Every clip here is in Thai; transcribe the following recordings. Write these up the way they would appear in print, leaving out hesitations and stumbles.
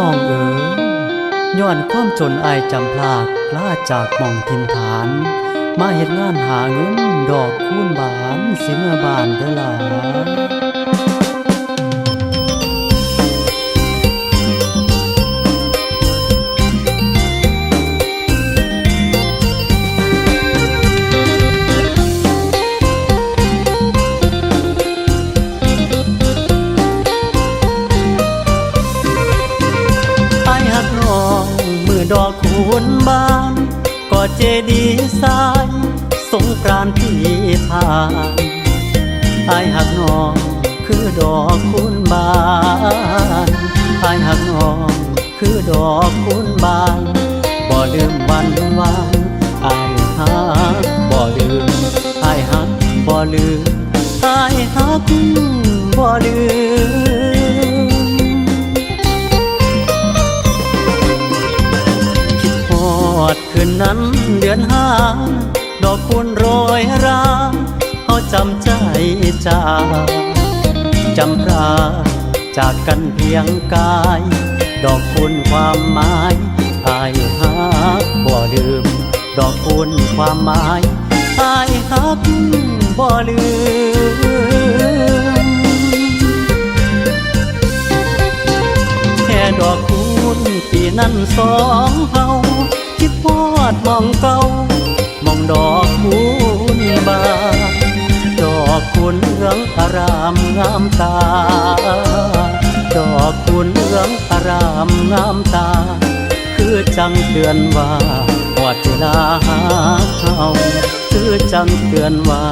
องเอ๋ยย้อนความจนอายจำพลากลาจากหม่องถิ่นฐานมาเฮ็ดงานหาเงินดอกคูณบานสิเมื่อบานเด้อหลาดอกคูณบานก็เจดีสายสงกรานต์ที่ผ่านอายหักน้องคือดอกคูณบานอายหักน้องคือดอกคูณบานบ่ลืมวันวานอายหักบ่ลืมอายหักบ่ลืมอายหักบ่ลืมคืนนั้นเดือนห้าดอกคูณโรยราเขาจำใจจำราจากกันเพียงกายดอกคูณความหมายอายหักบ่ลืมดอกคูณความหมายอายหักบ่ลืมแค่ดอกคูณปีนั้นสองเฮาคิดพอดมองเก่ามองดอกคูณบานดอกคูณเหลืองอารามงามตาดอกคูณเหลืองอารามงามตาคือจังเตือนว่าหอดเวลาหาเขาคือจังเตือนว่า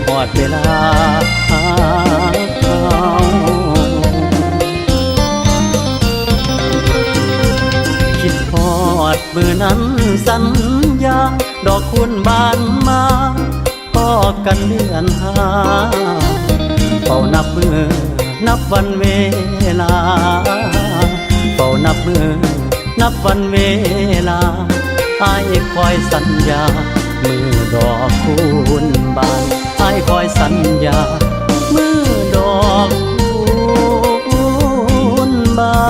หอดเวลาหาเขาพอดมือนั้นสัญญาดอกคูณบานมาพอกันเดือนห้าเฝ้านับมือนับวันเวลาเฝ้านับมือนับวันเวลาอายคอยสัญญามือดอกคูณบานอายคอยสัญญามือดอกคูณบาน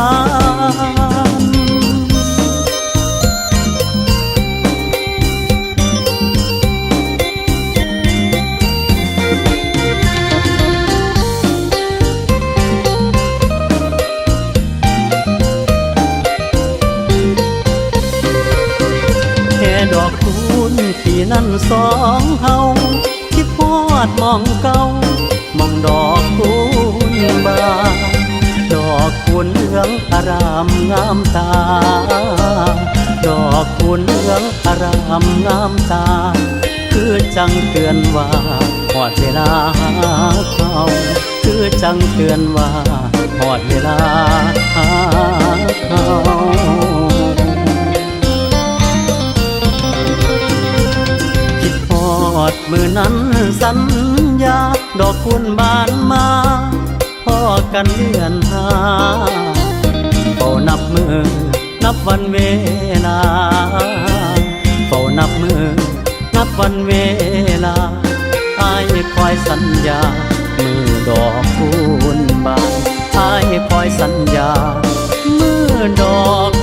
ดอกคูณปีนั้นสองเฮาคิดพอดมองเก่ามองดอกคูณบานดอกคูณเหลืองอารามงามตาดอกคูณเหลืองอารามงามตาคือจังเตือนว่าหอดเวลาหาเขาคือจังเตือนว่าหอดเวลาหาเขามือนั้นสัญญาดอกคูณบานมาพอกันเดือนห้าเฝ้านับมือนับวันเวลาเฝ้านับมือนับวันเวลาอายคอยสัญญามือดอกคูณบานอายคอยสัญญามือดอก